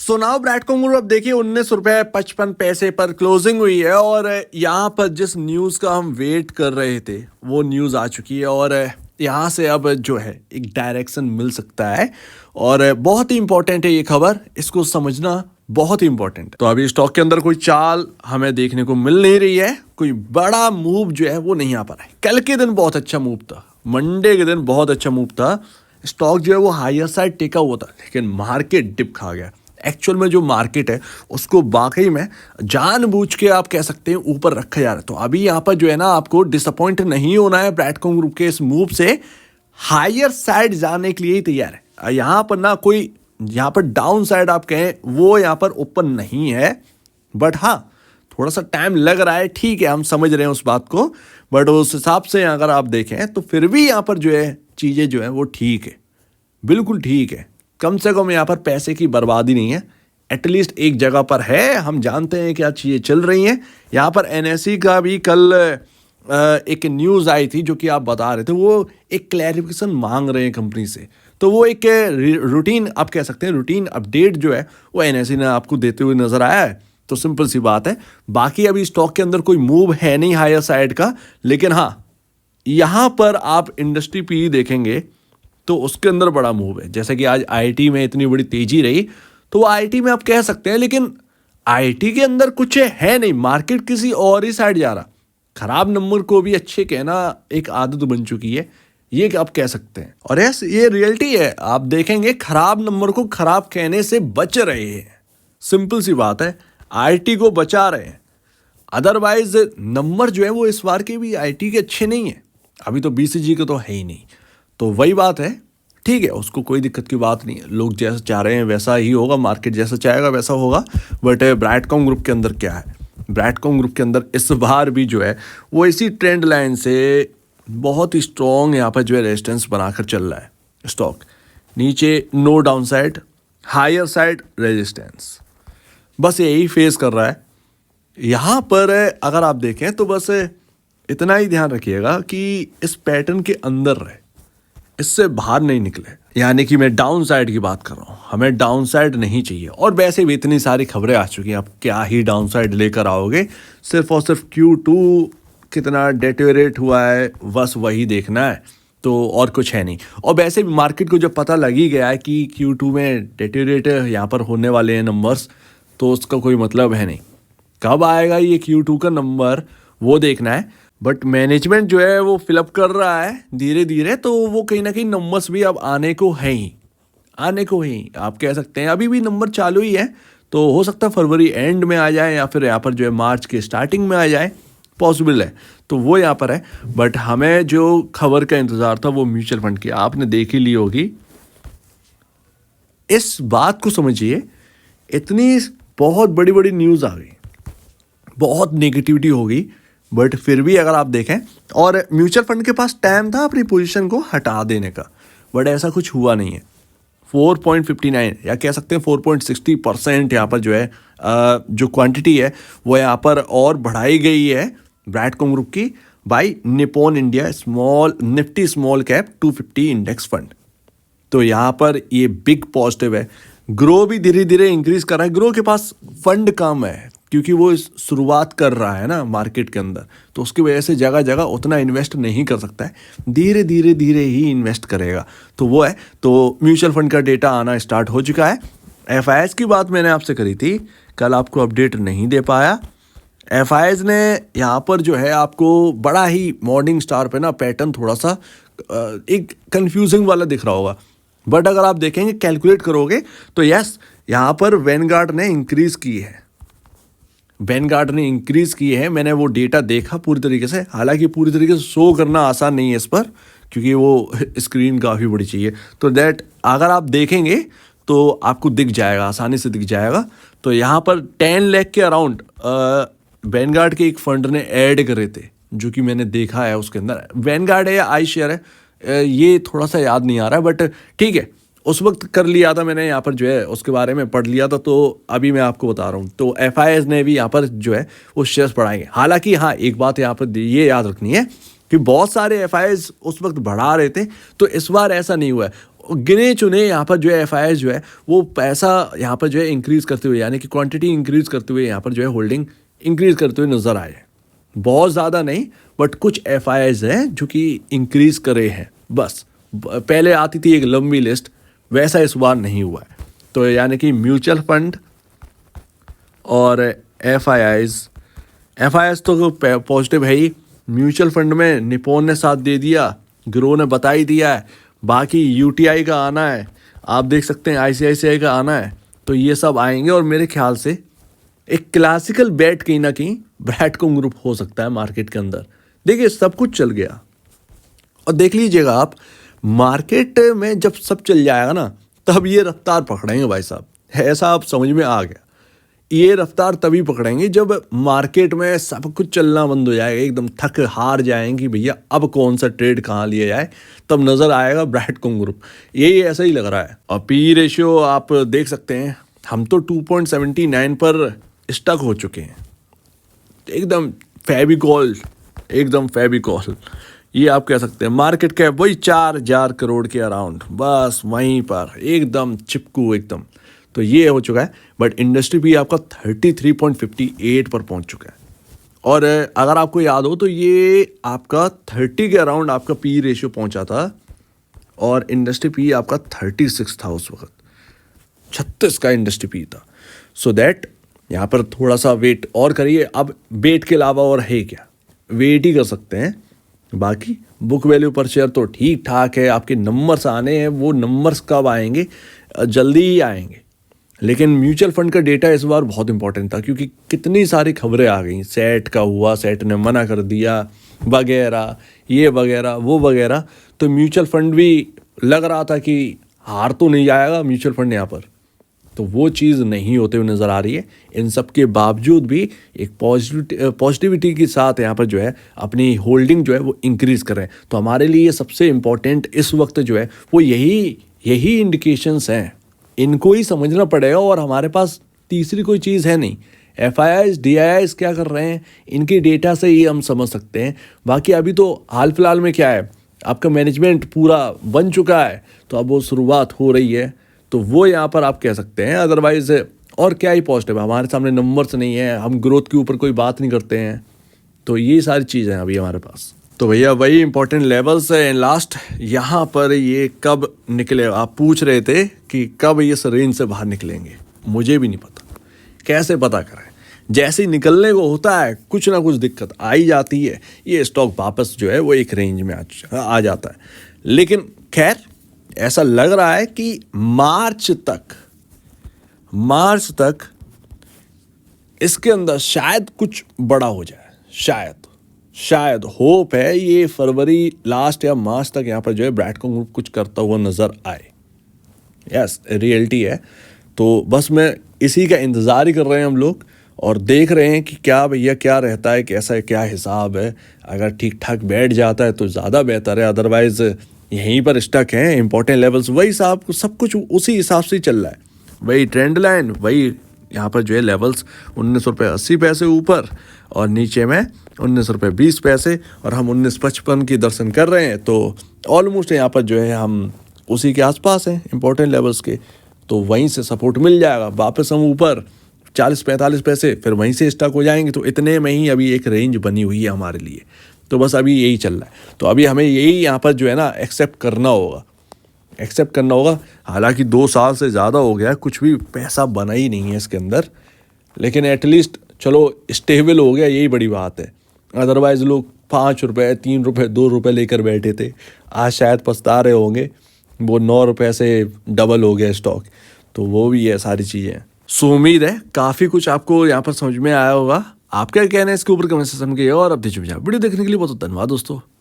सुनाओ ब्रैडकॉम ग्रुप, अब देखिए 19 रुपए 55 पैसे पर क्लोजिंग हुई है और यहाँ पर जिस न्यूज़ का हम वेट कर रहे थे वो न्यूज़ आ चुकी है और यहाँ से अब जो है एक डायरेक्शन मिल सकता है और बहुत ही इंपॉर्टेंट है ये खबर, इसको समझना बहुत ही इंपॉर्टेंट है। तो अभी स्टॉक के अंदर कोई चाल हमें देखने को मिल नहीं रही है, कोई बड़ा मूव जो है वो नहीं आ पा रहा है। कल के दिन बहुत अच्छा मूव था, मंडे के दिन बहुत अच्छा मूव था, स्टॉक जो है वो हायर साइड टेका हुआ था, लेकिन मार्केट डिप खा गया। एक्चुअल में जो मार्केट है उसको वाकई में जानबूझ के आप कह सकते हैं ऊपर रखा जा रहा है। तो अभी यहाँ पर जो है ना आपको डिसअपॉइंट नहीं होना है, ब्रैडकॉम ग्रुप के इस मूव से हायर साइड जाने के लिए ही तैयार है। यहाँ पर ना कोई यहाँ पर डाउन साइड आप कहें वो यहाँ पर ओपन नहीं है, बट हाँ थोड़ा सा टाइम लग रहा है, ठीक है हम समझ रहे हैं उस बात को, बट उस हिसाब से अगर आप देखें तो फिर भी यहाँ पर जो है चीज़ें जो है वो ठीक है, बिल्कुल ठीक है। कम से कम यहाँ पर पैसे की बर्बादी नहीं है, एटलीस्ट एक जगह पर है, हम जानते हैं क्या चीज़ें चल रही हैं। यहाँ पर एनएसई का भी कल एक न्यूज़ आई थी जो कि आप बता रहे थे, वो एक क्लैरिफिकेशन मांग रहे हैं कंपनी से। तो वो एक रूटीन आप कह सकते हैं, रूटीन अपडेट जो है वो एनएसई ने आपको देते हुए नजर आया है। तो सिंपल सी बात है, बाकी अभी स्टॉक के अंदर कोई मूव है नहीं हायर साइड का, लेकिन हाँ यहाँ पर आप इंडस्ट्री पी देखेंगे तो उसके अंदर बड़ा मूव है। जैसे कि आज आईटी में इतनी बड़ी तेजी रही, तो वो आईटी में आप कह सकते हैं, लेकिन आईटी के अंदर कुछ है नहीं, मार्केट किसी और ही साइड जा रहा। खराब नंबर को भी अच्छे कहना एक आदत बन चुकी है, ये आप कह सकते हैं। और यस ये रियलिटी है, आप देखेंगे खराब नंबर को खराब कहने से बच रहे हैं, सिंपल सी बात है, आईटी को बचा रहे हैं। अदरवाइज नंबर जो है वो इस बार के भी आईटी के अच्छे नहीं है, अभी तो बीसीजी के तो है ही नहीं। तो वही बात है, ठीक है उसको कोई दिक्कत की बात नहीं है, लोग जैसा चाह रहे हैं वैसा ही होगा, मार्केट जैसा चाहेगा वैसा होगा। बट ब्रैडकॉम ग्रुप के अंदर क्या है, ब्रैडकॉम ग्रुप के अंदर इस बार भी जो है वो इसी ट्रेंड लाइन से बहुत ही स्ट्रॉन्ग यहाँ पर जो है रेजिस्टेंस बनाकर चल रहा है। स्टॉक नीचे no down side, higher side resistance, बस यही फेस कर रहा है। यहाँ पर अगर आप देखें तो बस इतना ही ध्यान रखिएगा कि इस पैटर्न के अंदर रहे, इससे बाहर नहीं निकले। यानी कि मैं डाउन साइड की बात कर रहा हूँ, हमें डाउन साइड नहीं चाहिए। और वैसे भी इतनी सारी खबरें आ चुकी हैं, आप क्या ही डाउन साइड लेकर आओगे, सिर्फ और सिर्फ Q2 कितना डेटेरिएट हुआ है बस वही देखना है, तो और कुछ है नहीं। और वैसे भी मार्केट को जब पता लग ही गया है कि Q2 में डेटेरिएट यहाँ पर होने वाले हैं नंबर्स, तो उसका कोई मतलब है नहीं। कब आएगा ये Q2 का नंबर वो देखना है, बट मैनेजमेंट जो है वो फिलअप कर रहा है धीरे धीरे, तो वो कहीं ना कहीं नंबर्स भी अब आने को है ही, आने को ही आप कह सकते हैं। अभी भी नंबर चालू ही है, तो हो सकता है फरवरी एंड में आ जाए या फिर यहाँ पर जो है मार्च के स्टार्टिंग में आ जाए, पॉसिबल है। तो वो यहाँ पर है, बट हमें जो खबर का इंतज़ार था वो म्यूचुअल फंड की, आपने देख ही ली होगी। इस बात को समझिए, इतनी बहुत बड़ी बड़ी न्यूज़ आ गई, बहुत नेगेटिविटी हो गई, बट फिर भी अगर आप देखें, और म्यूचुअल फंड के पास टाइम था अपनी पोजीशन को हटा देने का, बट ऐसा कुछ हुआ नहीं है। 4.59 या कह सकते हैं 4.60% यहाँ पर जो है जो क्वांटिटी है वो यहाँ पर और बढ़ाई गई है ब्रैडकॉम ग्रुप की buy Nippon India small Nifty small cap 250 index fund. तो यहाँ पर ये बिग पॉजिटिव है। ग्रो भी धीरे धीरे इंक्रीज कर रहा है, ग्रो के पास फंड कम है क्योंकि वो शुरुआत कर रहा है ना मार्केट के अंदर, तो उसकी वजह से जगह जगह उतना इन्वेस्ट नहीं कर सकता है, धीरे धीरे धीरे ही इन्वेस्ट करेगा। तो वो है, तो म्यूचुअल फंड का डेटा आना स्टार्ट हो चुका है। एफआईएस की बात मैंने आपसे करी थी, कल आपको अपडेट नहीं दे पाया। एफआईएस ने यहाँ पर जो है आपको बड़ा ही मॉर्निंग स्टार पे ना पैटर्न थोड़ा सा एक कंफ्यूजिंग वाला दिख रहा होगा, बट अगर आप देखेंगे कैलकुलेट करोगे तो यस यहाँ पर वैनगार्ड ने इंक्रीज की है, वैनगार्ड ने इंक्रीज की है। मैंने वो डेटा देखा पूरी तरीके से, हालांकि पूरी तरीके से शो करना आसान नहीं है इस पर क्योंकि वो स्क्रीन काफ़ी बड़ी चाहिए, तो दैट अगर आप देखेंगे तो आपको दिख जाएगा, आसानी से दिख जाएगा। तो यहाँ पर 10 लाख के अराउंड वैनगार्ड के एक फंड ने ऐड करे थे, जो कि मैंने देखा है उसके अंदर। वैनगार्ड है या आई शेयर है ये थोड़ा सा याद नहीं आ रहा है, बट ठीक है उस वक्त कर लिया था मैंने, यहाँ पर जो है उसके बारे में पढ़ लिया था, तो अभी मैं आपको बता रहा हूँ। तो एफआईएस ने भी यहाँ पर जो है वो शेयर्स बढ़ाएंगे। हालांकि हाँ एक बात यहाँ पर ये याद रखनी है कि बहुत सारे एफआईएस उस वक्त बढ़ा रहे थे, तो इस बार ऐसा नहीं हुआ है। गिने चुने यहाँ पर जो है एफआईआई जो है वो पैसा यहाँ पर जो है इंक्रीज करते हुए, यानी कि क्वांटिटी इंक्रीज करते हुए यहाँ पर जो है होल्डिंग इंक्रीज करते हुए नजर आए। बहुत ज़्यादा नहीं, बट कुछ एफआईआईज हैं जो कि इंक्रीज करे हैं बस। पहले आती थी एक लंबी लिस्ट, वैसा इस बार नहीं हुआ है। तो यानी कि म्यूचुअल फंड और एफआईआईज तो पॉजिटिव है ही। म्यूचुअल फंड में निप्पॉन ने साथ दे दिया, ग्रो ने बता ही दिया है। बाकी यूटीआई का आना है, आप देख सकते हैं आईसीआईसीआई का आना है, तो ये सब आएंगे। और मेरे ख्याल से एक क्लासिकल बैट कहीं ना कहीं ब्रैडकॉम ग्रुप हो सकता है मार्केट के अंदर। देखिए सब कुछ चल गया, और देख लीजिएगा आप मार्केट में जब सब चल जाएगा ना, तब ये रफ्तार पकड़ेंगे भाई साहब। ऐसा आप समझ में आ गया, ये रफ्तार तभी पकड़ेंगे जब मार्केट में सब कुछ चलना बंद हो जाएगा, एकदम थक हार जाएंगे भैया अब कौन सा ट्रेड कहाँ लिया जाए, तब नजर आएगा ब्रैडकॉम ग्रुप। यही ऐसा ही लग रहा है। और पी रेशियो आप देख सकते हैं, हम तो 2.79 पर स्टक हो चुके हैं, एकदम फेविकॉल, एकदम फेविकॉल ये आप कह सकते हैं। मार्केट कैप वही 4,000 करोड़ के अराउंड, बस वहीं पर एकदम चिपकू एकदम। तो ये हो चुका है, बट इंडस्ट्री भी आपका 33.58 पर पहुंच चुका है। और अगर आपको याद हो तो ये आपका 30 के अराउंड आपका पी रेशियो पहुंचा था, और इंडस्ट्री पी आपका 36 था उस वक्त, 36 का इंडस्ट्री पी था। सो दैट यहाँ पर थोड़ा सा वेट और करिए। अब वेट के अलावा और है क्या, वेट ही कर सकते हैं। बाकी बुक वैल्यू पर शेयर तो ठीक ठाक है। आपके नंबर्स आने हैं, वो नंबर्स कब आएंगे, जल्दी ही आएंगे। लेकिन म्यूचुअल फंड का डेटा इस बार बहुत इंपॉर्टेंट था, क्योंकि कितनी सारी खबरें आ गई, सेट का हुआ, सेट ने मना कर दिया वगैरह, ये वगैरह वो वगैरह। तो म्यूचुअल फंड भी लग रहा था कि हार तो नहीं जाएगा म्यूचुअल फंड यहाँ पर, तो वो चीज़ नहीं होते हुए नज़र आ रही है। इन सब के बावजूद भी एक पॉजिटिविटी के साथ यहाँ पर जो है अपनी होल्डिंग जो है वो इंक्रीज कर रहे हैं। तो हमारे लिए सबसे इम्पोर्टेंट इस वक्त जो है वो यही इंडिकेशंस हैं, इनको ही समझना पड़ेगा। और हमारे पास तीसरी कोई चीज़ है नहीं। एफआईआईज डीआईआईज क्या कर रहे हैं, इनके डेटा से ही हम समझ सकते हैं। बाकी अभी तो हाल फिलहाल में क्या है, आपका मैनेजमेंट पूरा बन चुका है, तो अब वो शुरुआत हो रही है, तो वो यहाँ पर आप कह सकते हैं। अदरवाइज और क्या ही पॉजिटिव है, हमारे सामने नंबर्स नहीं है, हम ग्रोथ के ऊपर कोई बात नहीं करते हैं। तो ये सारी चीज़ें हैं अभी हमारे पास। तो भैया वही इंपॉर्टेंट लेवल्स है लास्ट, यहाँ पर ये कब निकले। आप पूछ रहे थे कि कब ये इस रेंज से बाहर निकलेंगे, मुझे भी नहीं पता, कैसे पता करें। जैसे ही निकलने को होता है कुछ ना कुछ दिक्कत आ ही जाती है, ये स्टॉक वापस जो है वो एक रेंज में आ जाता है। लेकिन खैर ऐसा लग रहा है कि मार्च तक इसके अंदर शायद कुछ बड़ा हो जाए, शायद होप है ये फरवरी लास्ट या मार्च तक यहाँ पर जो है ब्रैडकॉम ग्रुप कुछ करता हुआ नजर आए। यस रियलिटी है। तो बस मैं इसी का इंतज़ार ही कर रहे हैं हम लोग, और देख रहे हैं कि क्या भैया क्या रहता है, कैसा है, क्या हिसाब है। अगर ठीक ठाक बैठ जाता है तो ज़्यादा बेहतर है, अदरवाइज यहीं पर स्टक हैं। इंपॉर्टेंट लेवल्स वही साहब, सब कुछ उसी हिसाब से चल रहा है, वही ट्रेंड लाइन, वही यहाँ पर जो है लेवल्स 19.80 ऊपर, और नीचे में 19.20, और हम 19.55 की दर्शन कर रहे हैं। तो ऑलमोस्ट यहाँ पर जो है हम उसी के आसपास हैं इंपॉर्टेंट लेवल्स के। तो वहीं से सपोर्ट मिल जाएगा, वापस हम ऊपर 40-45, फिर वहीं से स्टक हो जाएंगे। तो इतने में ही अभी एक रेंज बनी हुई है हमारे लिए। तो बस अभी यही चल रहा है। तो अभी हमें यही यहाँ पर जो है ना एक्सेप्ट करना होगा। हालांकि 2 साल से ज़्यादा हो गया, कुछ भी पैसा बना ही नहीं है इसके अंदर, लेकिन एटलीस्ट चलो स्टेबल हो गया, यही बड़ी बात है। अदरवाइज लोग 5 रुपये, 3 रुपये, 2 रुपये लेकर बैठे थे, आज शायद पछता रहे होंगे। वो 9 रुपये से डबल हो गया स्टॉक। तो वो भी है सारी चीज़ें। सो उम्मीद है काफ़ी कुछ आपको यहाँ पर समझ में आया होगा। आप क्या कहना है इसके ऊपर कमेंट सेक्शन में, और अब वीडियो देखने के लिए बहुत धन्यवाद दोस्तों।